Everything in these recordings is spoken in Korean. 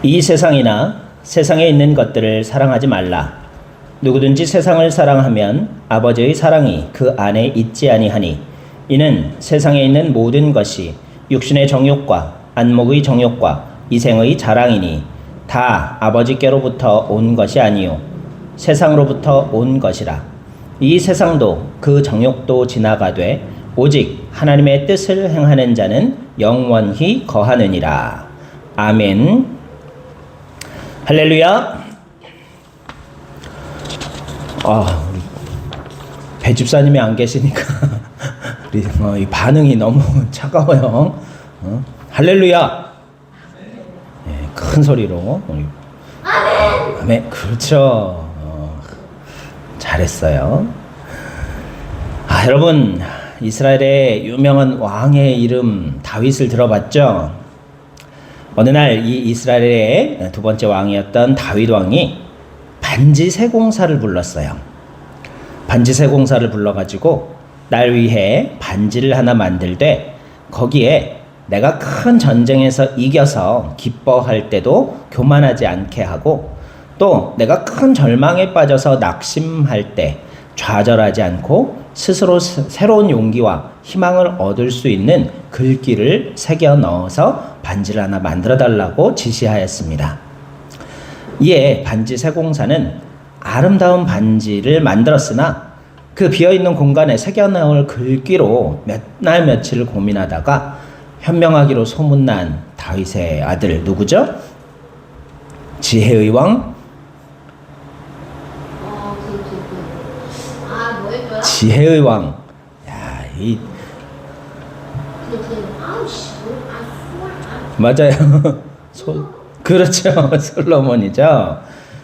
이 세상이나 세상에 있는 것들을 사랑하지 말라. 누구든지 세상을 사랑하면 아버지의 사랑이 그 안에 있지 아니하니 이는 세상에 있는 모든 것이 육신의 정욕과 안목의 정욕과 이생의 자랑이니 다 아버지께로부터 온 것이 아니요 세상으로부터 온 것이라. 이 세상도 그 정욕도 지나가되 오직 하나님의 뜻을 행하는 자는 영원히 거하느니라. 아멘. 할렐루야. 우리 배 집사님이 안 계시니까 우리 이 반응이 너무 차가워요. 할렐루야. 네, 큰 소리로. 아멘. 아멘. 그렇죠. 잘했어요. 여러분, 이스라엘의 유명한 왕의 이름 다윗을 들어봤죠? 어느 날 이 이스라엘의 두 번째 왕이었던 다윗 왕이 반지세공사를 불렀어요. 반지세공사를 불러가지고 날 위해 반지를 하나 만들되 거기에 내가 큰 전쟁에서 이겨서 기뻐할 때도 교만하지 않게 하고 또 내가 큰 절망에 빠져서 낙심할 때 좌절하지 않고 스스로 새로운 용기와 희망을 얻을 수 있는 글귀를 새겨 넣어서 반지를 하나 만들어 달라고 지시하였습니다. 이에 반지세공사는 아름다운 반지를 만들었으나 그 비어있는 공간에 새겨 넣을 글귀로 몇 날 며칠을 고민하다가 현명하기로 소문난 다윗의 아들 누구죠? 지혜의 왕? 지혜의 왕. 맞아요. 그렇죠. 솔로몬이죠.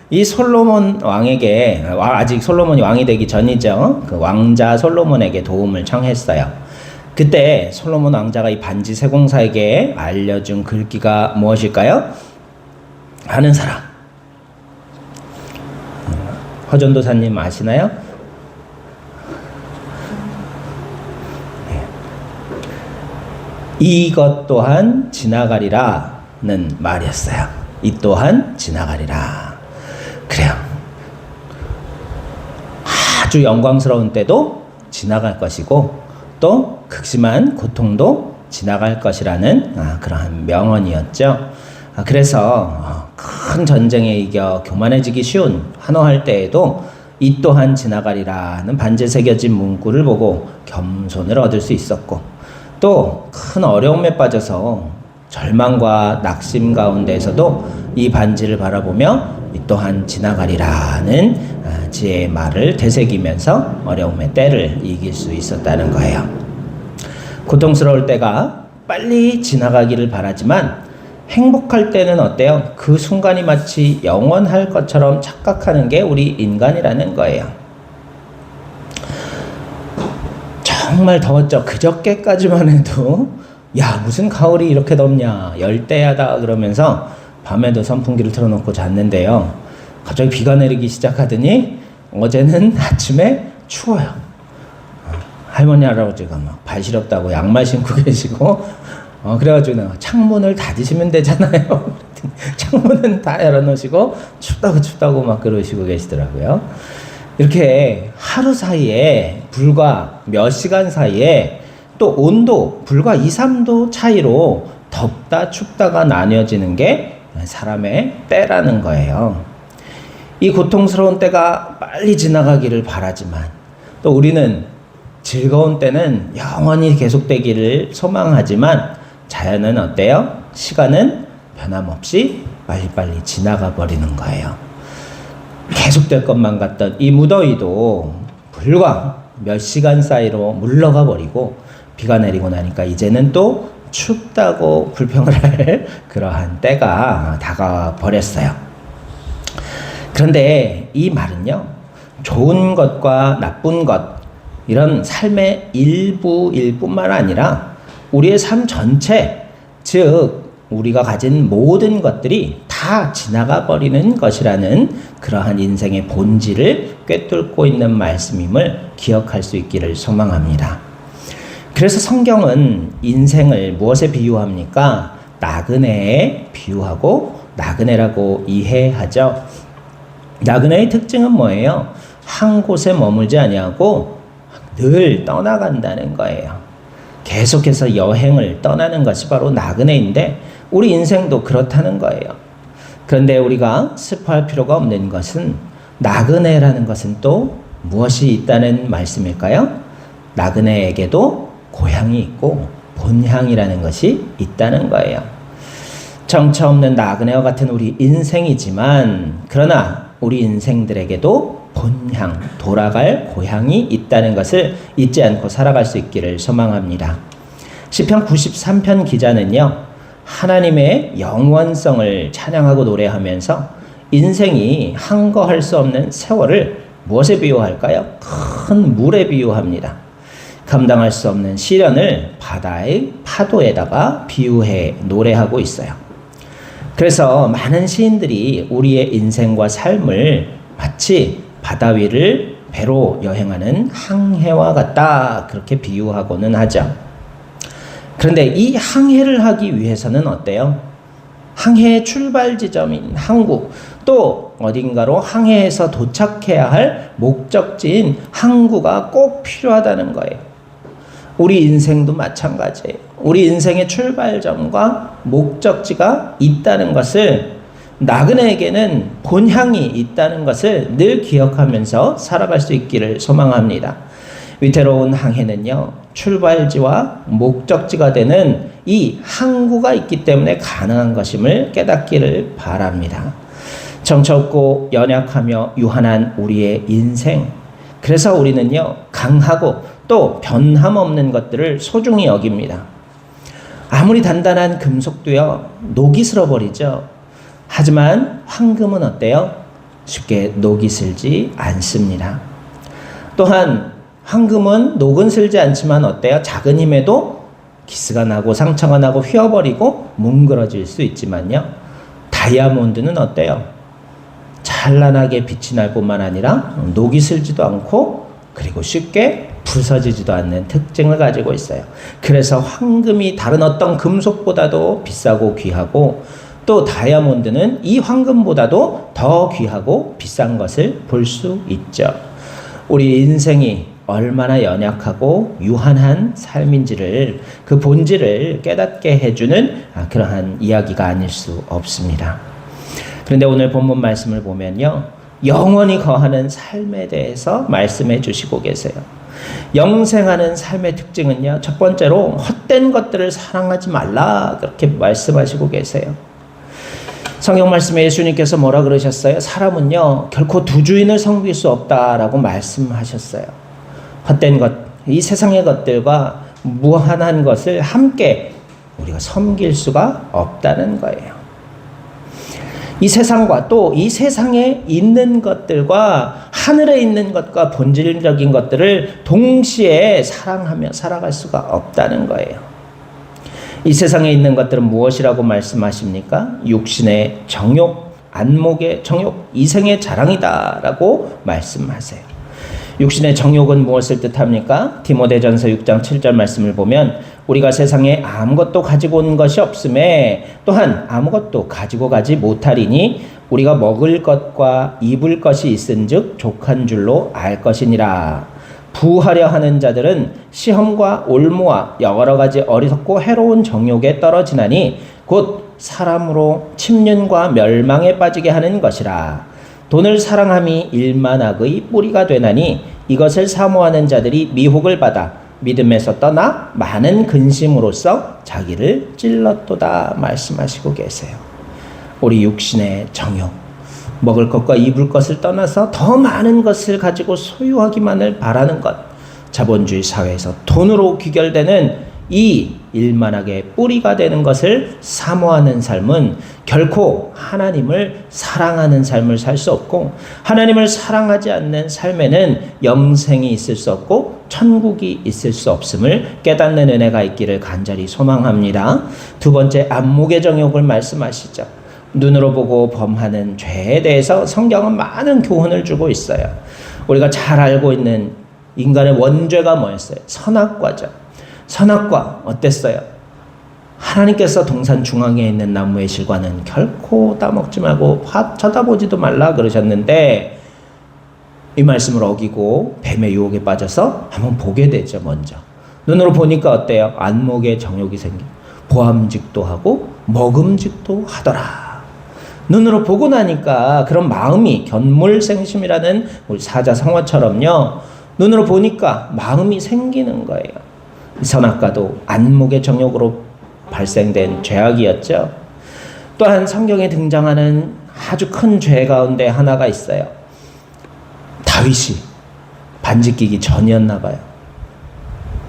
이 솔로몬 왕에게, 아직 솔로몬이 왕이 되기 전이죠. 그 왕자 솔로몬에게 도움을 청했어요. 그때 솔로몬 왕자가 이 반지세공사에게 알려준 글귀가 무엇일까요? 아는 사람. 허전도사님 아시나요? 이것 또한 지나가리라는 말이었어요. 이 또한 지나가리라. 그래요. 아주 영광스러운 때도 지나갈 것이고 또 극심한 고통도 지나갈 것이라는 그러한 명언이었죠. 그래서 큰 전쟁에 이겨 교만해지기 쉬운 환호할 때에도 이 또한 지나가리라는 반지에 새겨진 문구를 보고 겸손을 얻을 수 있었고 또 큰 어려움에 빠져서 절망과 낙심 가운데에서도 이 반지를 바라보며 이 또한 지나가리라는 지혜의 말을 되새기면서 어려움의 때를 이길 수 있었다는 거예요. 고통스러울 때가 빨리 지나가기를 바라지만 행복할 때는 어때요? 그 순간이 마치 영원할 것처럼 착각하는 게 우리 인간이라는 거예요. 정말 더웠죠. 그저께까지만 해도 야 무슨 가을이 이렇게 덥냐 열대야다 그러면서 밤에도 선풍기를 틀어놓고 잤는데요. 갑자기 비가 내리기 시작하더니 어제는 아침에 추워요. 할머니 할아버지가 막 발 시렵다고 양말 신고 계시고 그래가지고 내가 창문을 닫으시면 되잖아요. 창문은 다 열어놓으시고 춥다고 막 그러시고 계시더라고요. 이렇게 하루 사이에 불과 몇 시간 사이에 또 온도 불과 2, 3도 차이로 덥다 춥다가 나뉘어지는 게 사람의 때라는 거예요. 이 고통스러운 때가 빨리 지나가기를 바라지만 또 우리는 즐거운 때는 영원히 계속되기를 소망하지만 자연은 어때요? 시간은 변함없이 빨리빨리 지나가 버리는 거예요. 계속될 것만 같던 이 무더위도 불과 몇 시간 사이로 물러가 버리고 비가 내리고 나니까 이제는 또 춥다고 불평을 할 그러한 때가 다가와 버렸어요. 그런데 이 말은요, 좋은 것과 나쁜 것, 이런 삶의 일부일 뿐만 아니라 우리의 삶 전체, 즉 우리가 가진 모든 것들이 다 지나가 버리는 것이라는 그러한 인생의 본질을 꿰뚫고 있는 말씀임을 기억할 수 있기를 소망합니다. 그래서 성경은 인생을 무엇에 비유합니까? 나그네에 비유하고 나그네라고 이해하죠. 나그네의 특징은 뭐예요? 한 곳에 머물지 아니하고 늘 떠나간다는 거예요. 계속해서 여행을 떠나는 것이 바로 나그네인데 우리 인생도 그렇다는 거예요. 그런데 우리가 슬퍼할 필요가 없는 것은 나그네라는 것은 또 무엇이 있다는 말씀일까요? 나그네에게도 고향이 있고 본향이라는 것이 있다는 거예요. 정처 없는 나그네와 같은 우리 인생이지만 그러나 우리 인생들에게도 본향, 돌아갈 고향이 있다는 것을 잊지 않고 살아갈 수 있기를 소망합니다. 시편 93편 기자는요, 하나님의 영원성을 찬양하고 노래하면서 인생이 한거할 수 없는 세월을 무엇에 비유할까요? 큰 물에 비유합니다. 감당할 수 없는 시련을 바다의 파도에다가 비유해 노래하고 있어요. 그래서 많은 시인들이 우리의 인생과 삶을 마치 바다 위를 배로 여행하는 항해와 같다 그렇게 비유하고는 하죠. 그런데 이 항해를 하기 위해서는 어때요? 항해의 출발 지점인 항구, 또 어딘가로 항해해서 도착해야 할 목적지인 항구가 꼭 필요하다는 거예요. 우리 인생도 마찬가지예요. 우리 인생의 출발점과 목적지가 있다는 것을, 나그네에게는 본향이 있다는 것을 늘 기억하면서 살아갈 수 있기를 소망합니다. 위태로운 항해는요, 출발지와 목적지가 되는 이 항구가 있기 때문에 가능한 것임을 깨닫기를 바랍니다. 정처 없고 연약하며 유한한 우리의 인생, 그래서 우리는요, 강하고 또 변함없는 것들을 소중히 여깁니다. 아무리 단단한 금속도요, 녹이 슬어버리죠. 하지만 황금은 어때요? 쉽게 녹이 슬지 않습니다. 또한 황금은 녹은 슬지 않지만 어때요? 작은 힘에도 기스가 나고 상처가 나고 휘어버리고 뭉그러질 수 있지만요, 다이아몬드는 어때요? 찬란하게 빛이 날 뿐만 아니라 녹이 슬지도 않고 그리고 쉽게 부서지지도 않는 특징을 가지고 있어요. 그래서 황금이 다른 어떤 금속보다도 비싸고 귀하고, 또 다이아몬드는 이 황금보다도 더 귀하고 비싼 것을 볼 수 있죠. 우리 인생이 얼마나 연약하고 유한한 삶인지를, 그 본질을 깨닫게 해주는 그러한 이야기가 아닐 수 없습니다. 그런데 오늘 본문 말씀을 보면요, 영원히 거하는 삶에 대해서 말씀해 주시고 계세요. 영생하는 삶의 특징은요, 첫 번째로 헛된 것들을 사랑하지 말라 그렇게 말씀하시고 계세요. 성경 말씀에 예수님께서 뭐라 그러셨어요? 사람은요, 결코 두 주인을 섬길 수 없다라고 말씀하셨어요. 헛된 것, 이 세상의 것들과 무한한 것을 함께 우리가 섬길 수가 없다는 거예요. 이 세상과 또 이 세상에 있는 것들과 하늘에 있는 것과 본질적인 것들을 동시에 사랑하며 살아갈 수가 없다는 거예요. 이 세상에 있는 것들은 무엇이라고 말씀하십니까? 육신의 정욕, 안목의 정욕, 이생의 자랑이다라고 말씀하세요. 육신의 정욕은 무엇을 뜻합니까? 디모데전서 6장 7절 말씀을 보면 우리가 세상에 아무것도 가지고 온 것이 없음에 또한 아무것도 가지고 가지 못하리니 우리가 먹을 것과 입을 것이 있은즉 족한 줄로 알 것이니라. 부하려 하는 자들은 시험과 올무와 여러 가지 어리석고 해로운 정욕에 떨어지나니 곧 사람으로 침륜과 멸망에 빠지게 하는 것이라. 돈을 사랑함이 일만악의 뿌리가 되나니 이것을 사모하는 자들이 미혹을 받아 믿음에서 떠나 많은 근심으로써 자기를 찔렀도다 말씀하시고 계세요. 우리 육신의 정욕, 먹을 것과 입을 것을 떠나서 더 많은 것을 가지고 소유하기만을 바라는 것, 자본주의 사회에서 돈으로 귀결되는 이 일만하게 뿌리가 되는 것을 사모하는 삶은 결코 하나님을 사랑하는 삶을 살 수 없고, 하나님을 사랑하지 않는 삶에는 영생이 있을 수 없고 천국이 있을 수 없음을 깨닫는 은혜가 있기를 간절히 소망합니다. 두 번째, 안목의 정욕을 말씀하시죠. 눈으로 보고 범하는 죄에 대해서 성경은 많은 교훈을 주고 있어요. 우리가 잘 알고 있는 인간의 원죄가 뭐였어요? 선악과죠. 선악과 어땠어요? 하나님께서 동산 중앙에 있는 나무의 실과는 결코 따먹지 말고 쳐다보지도 말라 그러셨는데 이 말씀을 어기고 뱀의 유혹에 빠져서 한번 보게 되죠. 먼저 눈으로 보니까 어때요? 안목에 정욕이 생겨 보암직도 하고 먹음직도 하더라. 눈으로 보고 나니까 그런 마음이 견물생심이라는 우리 사자성어처럼요, 눈으로 보니까 마음이 생기는 거예요. 이 선악과도 안목의 정욕으로 발생된 죄악이었죠. 또한 성경에 등장하는 아주 큰 죄 가운데 하나가 있어요. 다윗이 반지 끼기 전이었나 봐요.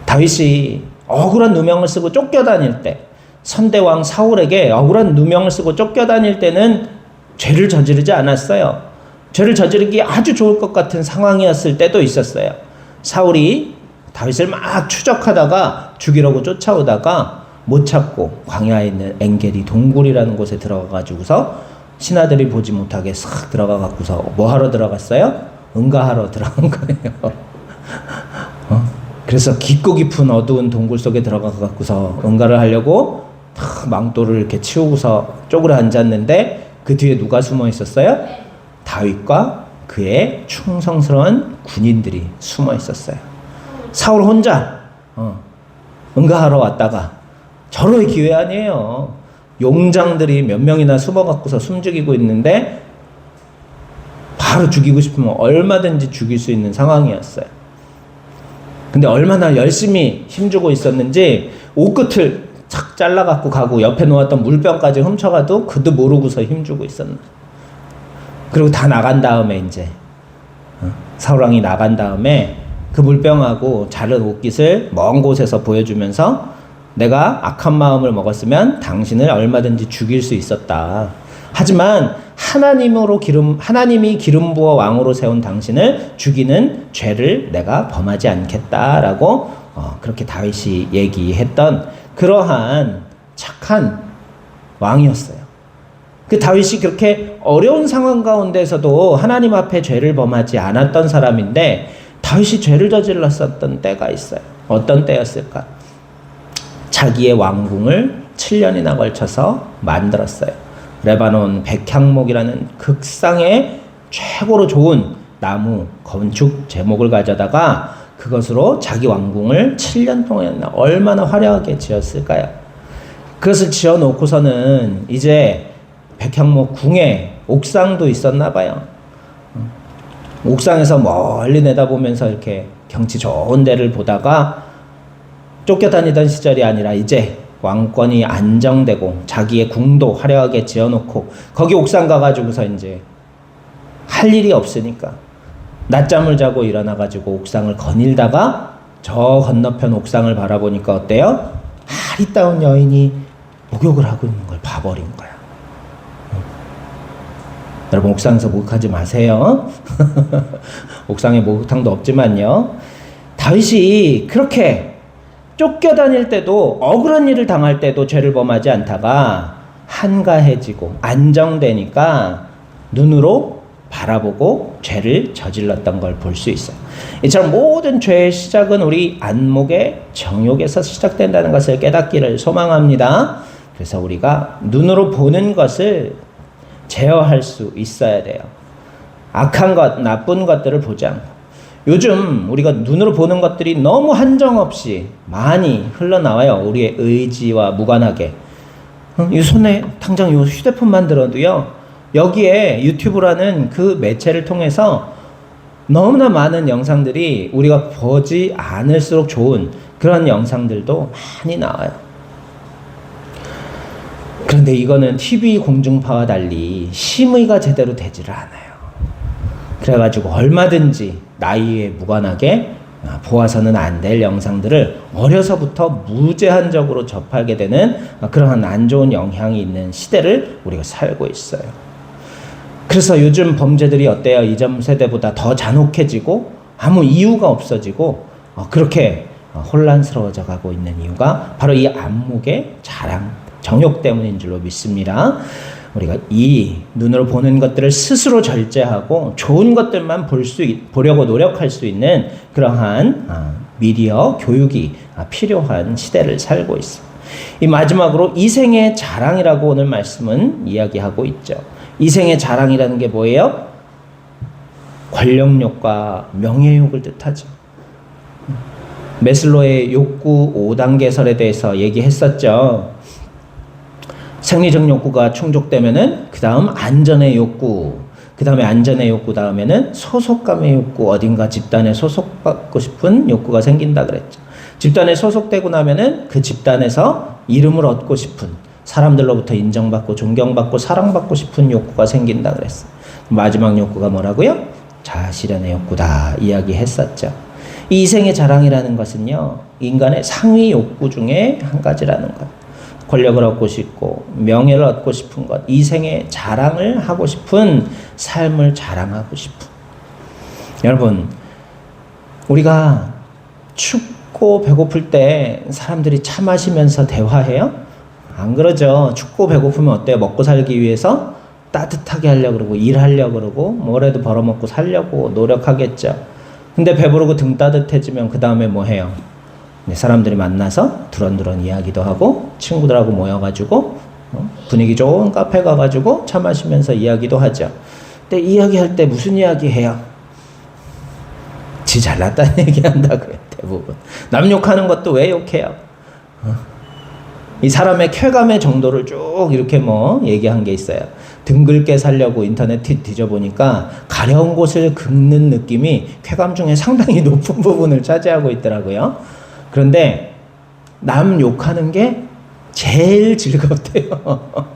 다윗이 억울한 누명을 쓰고 쫓겨다닐 때, 선대왕 사울에게 억울한 누명을 쓰고 쫓겨다닐 때는 죄를 저지르지 않았어요. 죄를 저지르기 아주 좋을 것 같은 상황이었을 때도 있었어요. 사울이 다윗을 막 추적하다가 죽이려고 쫓아오다가 못 찾고 광야에 있는 엔게디 동굴이라는 곳에 들어가가지고서 신하들이 보지 못하게 싹 들어가갖고서 뭐 하러 들어갔어요? 응가하러 들어간 거예요. 그래서 깊고 깊은 어두운 동굴 속에 들어가갖고서 응가를 하려고 망토를 이렇게 치우고서 쪼그려 앉았는데 그 뒤에 누가 숨어 있었어요? 다윗과 그의 충성스러운 군인들이 숨어 있었어요. 사울 혼자 응가하러 왔다가 절호의 기회 아니에요. 용장들이 몇 명이나 숨어갖고서 숨죽이고 있는데 바로 죽이고 싶으면 얼마든지 죽일 수 있는 상황이었어요. 근데 얼마나 열심히 힘주고 있었는지 옷끝을 착 잘라갖고 가고 옆에 놓았던 물병까지 훔쳐가도 그도 모르고서 힘주고 있었나. 그리고 다 나간 다음에 이제 사울왕이 나간 다음에 그 물병하고 자른 옷깃을 먼 곳에서 보여주면서 내가 악한 마음을 먹었으면 당신을 얼마든지 죽일 수 있었다. 하지만 하나님이 기름 부어 왕으로 세운 당신을 죽이는 죄를 내가 범하지 않겠다라고 그렇게 다윗이 얘기했던 그러한 착한 왕이었어요. 그 다윗이 그렇게 어려운 상황 가운데서도 하나님 앞에 죄를 범하지 않았던 사람인데 다윗이 죄를 저질렀었던 때가 있어요. 어떤 때였을까? 자기의 왕궁을 7년이나 걸쳐서 만들었어요. 레바논 백향목이라는 극상의 최고로 좋은 나무 건축 제목을 가져다가 그것으로 자기 왕궁을 7년 동안 얼마나 화려하게 지었을까요? 그것을 지어놓고서는 이제 백향목 궁에 옥상도 있었나 봐요. 옥상에서 멀리 내다보면서 이렇게 경치 좋은 데를 보다가 쫓겨다니던 시절이 아니라 이제 왕권이 안정되고 자기의 궁도 화려하게 지어놓고 거기 옥상 가가지고서 이제 할 일이 없으니까 낮잠을 자고 일어나가지고 옥상을 거닐다가 저 건너편 옥상을 바라보니까 어때요? 아리따운 여인이 목욕을 하고 있는 걸 봐버린 거야. 여러분 옥상에서 목욕하지 마세요. 옥상에 목욕탕도 없지만요. 다윗이 그렇게 쫓겨다닐 때도 억울한 일을 당할 때도 죄를 범하지 않다가 한가해지고 안정되니까 눈으로 바라보고 죄를 저질렀던 걸 볼 수 있어요. 이처럼 모든 죄의 시작은 우리 안목의 정욕에서 시작된다는 것을 깨닫기를 소망합니다. 그래서 우리가 눈으로 보는 것을 제어할 수 있어야 돼요. 악한 것, 나쁜 것들을 보지 않고. 요즘 우리가 눈으로 보는 것들이 너무 한정없이 많이 흘러나와요. 우리의 의지와 무관하게. 이 손에 당장 이 휴대폰만 들어도요, 여기에 유튜브라는 그 매체를 통해서 너무나 많은 영상들이 우리가 보지 않을수록 좋은 그런 영상들도 많이 나와요. 그런데 이거는 TV 공중파와 달리 심의가 제대로 되지를 않아요. 그래가지고 얼마든지 나이에 무관하게 보아서는 안 될 영상들을 어려서부터 무제한적으로 접하게 되는 그러한 안 좋은 영향이 있는 시대를 우리가 살고 있어요. 그래서 요즘 범죄들이 어때요? 이전 세대보다 더 잔혹해지고 아무 이유가 없어지고 그렇게 혼란스러워져 가고 있는 이유가 바로 이 안목의 자랑, 정욕 때문인 줄로 믿습니다. 우리가 이 눈으로 보는 것들을 스스로 절제하고 좋은 것들만 보려고 노력할 수 있는 그러한 미디어 교육이 필요한 시대를 살고 있어. 이 마지막으로 이생의 자랑이라고 오늘 말씀은 이야기하고 있죠. 이생의 자랑이라는 게 뭐예요? 권력욕과 명예욕을 뜻하죠. 메슬로의 욕구 5단계설에 대해서 얘기했었죠. 생리적 욕구가 충족되면은 그 다음 안전의 욕구, 그 다음에 안전의 욕구 다음에는 소속감의 욕구, 어딘가 집단에 소속받고 싶은 욕구가 생긴다 그랬죠. 집단에 소속되고 나면은 그 집단에서 이름을 얻고 싶은, 사람들로부터 인정받고 존경받고 사랑받고 싶은 욕구가 생긴다 그랬어요. 마지막 욕구가 뭐라고요? 자아실현의 욕구다 이야기했었죠. 이 이생의 자랑이라는 것은요, 인간의 상위 욕구 중에 한 가지라는 것. 권력을 얻고 싶고 명예를 얻고 싶은 것, 이생의 자랑을 하고 싶은 삶을 자랑하고 싶은. 여러분, 우리가 춥고 배고플 때 사람들이 차 마시면서 대화해요? 안 그러죠. 춥고 배고프면 어때요? 먹고 살기 위해서 따뜻하게 하려고 그러고 일하려고 그러고 뭐라도 벌어먹고 살려고 노력하겠죠. 근데 배부르고 등 따뜻해지면 그 다음에 뭐 해요? 사람들이 만나서 두런두런 이야기도 하고 친구들하고 모여가지고 분위기 좋은 카페 가가지고 차 마시면서 이야기도 하죠. 근데 이야기할 때 무슨 이야기 해요? 지 잘났다는 얘기 한다고요. 대부분. 남 욕하는 것도 왜 욕해요? 이 사람의 쾌감의 정도를 쭉 이렇게 뭐 얘기한 게 있어요. 등글게 살려고 인터넷 뒤져보니까 가려운 곳을 긁는 느낌이 쾌감 중에 상당히 높은 부분을 차지하고 있더라고요. 그런데 남 욕하는 게 제일 즐겁대요.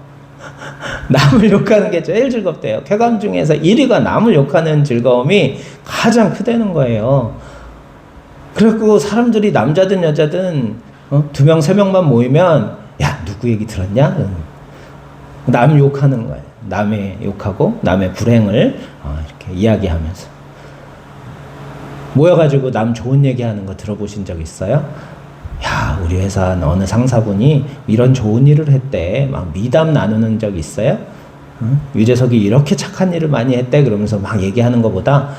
남을 욕하는 게 제일 즐겁대요. 쾌감 중에서 1위가 남을 욕하는 즐거움이 가장 크다는 거예요. 그리고 사람들이 남자든 여자든 2명, 3명만 모이면 야, 누구 얘기 들었냐? 남 욕하는 거예요. 남의 욕하고 남의 불행을 이렇게 이야기하면서 모여가지고 남 좋은 얘기하는 거 들어보신 적 있어요? 야, 우리 회사 어느 상사분이 이런 좋은 일을 했대. 막 미담 나누는 적 있어요? 유재석이 이렇게 착한 일을 많이 했대. 그러면서 막 얘기하는 것보다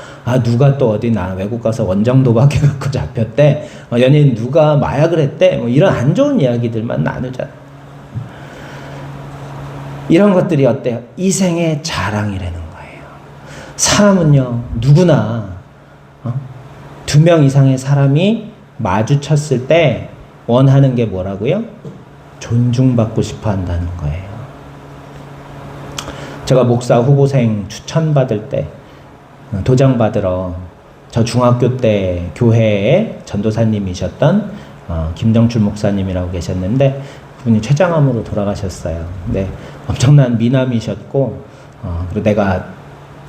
누가 또 어디 외국 가서 원정 도박해갖고 잡혔대. 연예인 누가 마약을 했대. 뭐 이런 안 좋은 이야기들만 나누잖아. 이런 것들이 어때요? 이생의 자랑이라는 거예요. 사람은요, 누구나 2명 이상의 사람이 마주쳤을 때 원하는 게 뭐라고요? 존중받고 싶어 한다는 거예요. 제가 목사 후보생 추천받을 때 도장 받으러 저 중학교 때 교회에 전도사님이셨던 김정출 목사님이라고 계셨는데 그분이 췌장암으로 돌아가셨어요. 근데 엄청난 미남이셨고 그리고 내가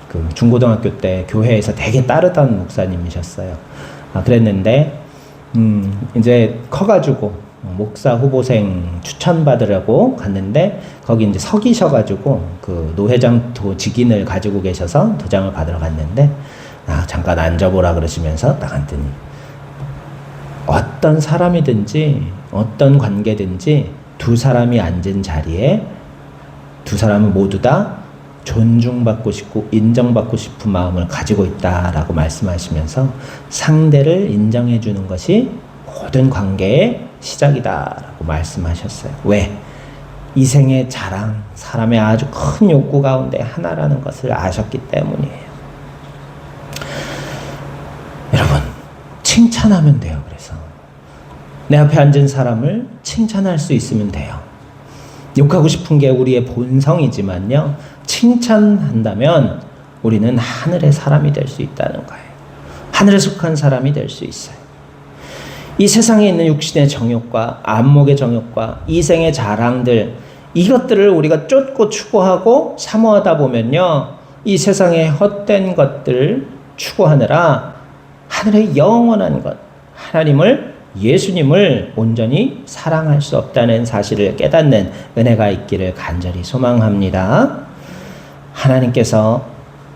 그 중고등학교 때 교회에서 되게 따르던 목사님이셨어요. 그랬는데 이제 커가지고 목사 후보생 추천받으려고 갔는데 거기 이제 서기셔가지고 그 노회장 직인을 가지고 계셔서 도장을 받으러 갔는데 잠깐 앉아보라 그러시면서 딱 앉더니 어떤 사람이든지 어떤 관계든지 두 사람이 앉은 자리에 두 사람은 모두 다 존중받고 싶고 인정받고 싶은 마음을 가지고 있다라고 말씀하시면서 상대를 인정해 주는 것이 모든 관계의 시작이다라고 말씀하셨어요. 왜? 이생의 자랑, 사람의 아주 큰 욕구 가운데 하나라는 것을 아셨기 때문이에요. 여러분, 칭찬하면 돼요. 그래서 내 앞에 앉은 사람을 칭찬할 수 있으면 돼요. 욕하고 싶은 게 우리의 본성이지만요, 칭찬한다면 우리는 하늘의 사람이 될 수 있다는 거예요. 하늘에 속한 사람이 될 수 있어요. 이 세상에 있는 육신의 정욕과 안목의 정욕과 이생의 자랑들, 이것들을 우리가 쫓고 추구하고 사모하다 보면요, 이 세상의 헛된 것들을 추구하느라 하늘의 영원한 것, 하나님을, 예수님을 온전히 사랑할 수 없다는 사실을 깨닫는 은혜가 있기를 간절히 소망합니다. 하나님께서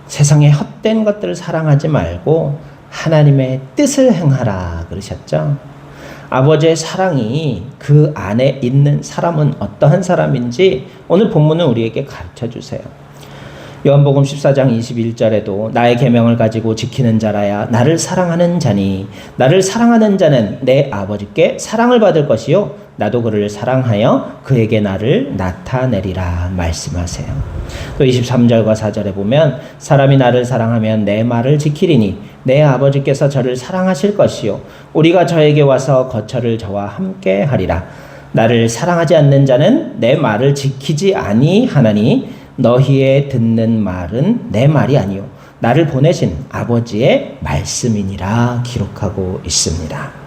세상의 헛된 것들을 사랑하지 말고 하나님의 뜻을 행하라 그러셨죠. 아버지의 사랑이 그 안에 있는 사람은 어떠한 사람인지 오늘 본문은 우리에게 가르쳐 주세요. 요한복음 14장 21절에도 나의 계명을 가지고 지키는 자라야 나를 사랑하는 자니 나를 사랑하는 자는 내 아버지께 사랑을 받을 것이요 나도 그를 사랑하여 그에게 나를 나타내리라 말씀하세요. 또 23절과 4절에 보면 사람이 나를 사랑하면 내 말을 지키리니 내 아버지께서 저를 사랑하실 것이요 우리가 저에게 와서 거처를 저와 함께 하리라. 나를 사랑하지 않는 자는 내 말을 지키지 아니하나니 너희의 듣는 말은 내 말이 아니요 나를 보내신 아버지의 말씀이니라 기록하고 있습니다.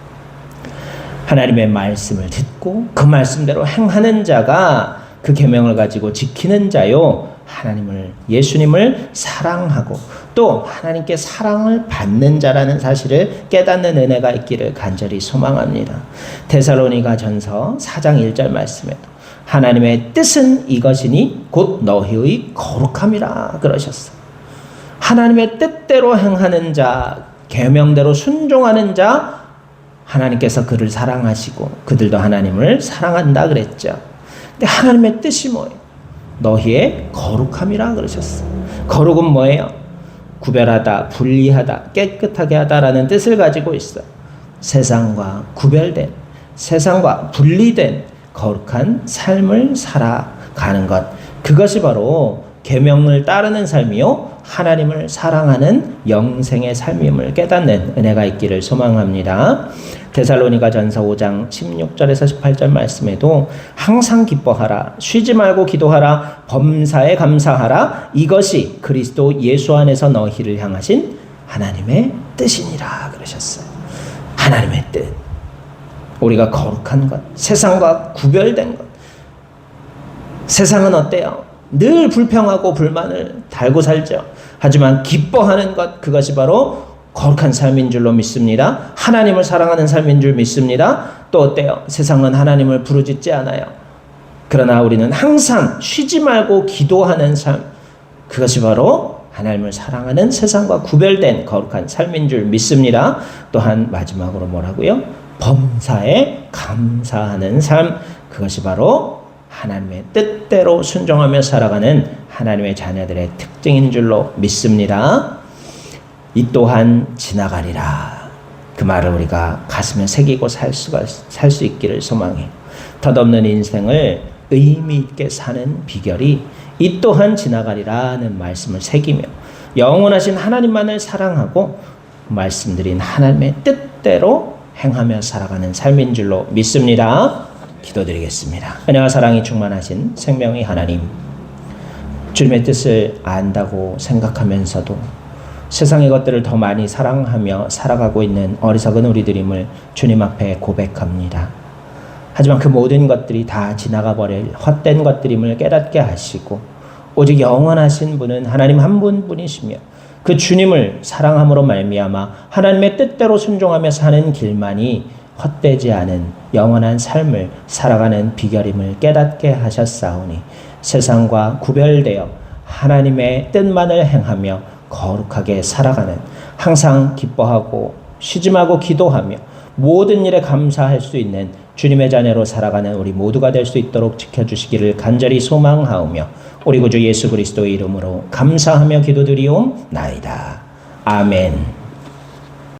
하나님의 말씀을 듣고 그 말씀대로 행하는 자가 그 계명을 가지고 지키는 자요 하나님을 예수님을 사랑하고 또 하나님께 사랑을 받는 자라는 사실을 깨닫는 은혜가 있기를 간절히 소망합니다. 데살로니가전서 4장 1절 말씀에도 하나님의 뜻은 이것이니 곧 너희의 거룩함이라 그러셨어요. 하나님의 뜻대로 행하는 자, 계명대로 순종하는 자, 하나님께서 그를 사랑하시고 그들도 하나님을 사랑한다 그랬죠. 근데 하나님의 뜻이 뭐예요? 너희의 거룩함이라 그러셨어요. 거룩은 뭐예요? 구별하다, 분리하다, 깨끗하게 하다라는 뜻을 가지고 있어요. 세상과 구별된, 세상과 분리된 거룩한 삶을 살아가는 것. 그것이 바로 계명을 따르는 삶이요 하나님을 사랑하는 영생의 삶임을 깨닫는 은혜가 있기를 소망합니다. 데살로니가전서 5장 16절에서 18절 말씀에도 항상 기뻐하라, 쉬지 말고 기도하라, 범사에 감사하라, 이것이 그리스도 예수 안에서 너희를 향하신 하나님의 뜻이니라 그러셨어요. 하나님의 뜻, 우리가 거룩한 것, 세상과 구별된 것. 세상은 어때요? 늘 불평하고 불만을 달고 살죠. 하지만 기뻐하는 것, 그것이 바로 거룩한 삶인 줄로 믿습니다. 하나님을 사랑하는 삶인 줄 믿습니다. 또 어때요? 세상은 하나님을 부르짖지 않아요. 그러나 우리는 항상 쉬지 말고 기도하는 삶, 그것이 바로 하나님을 사랑하는 세상과 구별된 거룩한 삶인 줄 믿습니다. 또한 마지막으로 뭐라고요? 범사에 감사하는 삶, 그것이 바로 하나님의 뜻대로 순종하며 살아가는 하나님의 자녀들의 특징인 줄로 믿습니다. 이 또한 지나가리라. 그 말을 우리가 가슴에 새기고 살 수 있기를 소망해요. 덧없는 인생을 의미 있게 사는 비결이 이 또한 지나가리라는 말씀을 새기며 영원하신 하나님만을 사랑하고 말씀드린 하나님의 뜻대로 행하며 살아가는 삶인 줄로 믿습니다. 기도드리겠습니다. 은혜와 사랑이 충만하신 생명의 하나님, 주님의 뜻을 안다고 생각하면서도 세상의 것들을 더 많이 사랑하며 살아가고 있는 어리석은 우리들임을 주님 앞에 고백합니다. 하지만 그 모든 것들이 다 지나가 버릴 헛된 것들임을 깨닫게 하시고 오직 영원하신 분은 하나님 한 분뿐이시며 그 주님을 사랑함으로 말미암아 하나님의 뜻대로 순종하며 사는 길만이 헛되지 않은 영원한 삶을 살아가는 비결임을 깨닫게 하셨사오니 세상과 구별되어 하나님의 뜻만을 행하며 거룩하게 살아가는, 항상 기뻐하고 쉬지 말고 기도하며 모든 일에 감사할 수 있는 주님의 자녀로 살아가는 우리 모두가 될 수 있도록 지켜주시기를 간절히 소망하오며 우리 구주 예수 그리스도의 이름으로 감사하며 기도드리옵나이다. 아멘.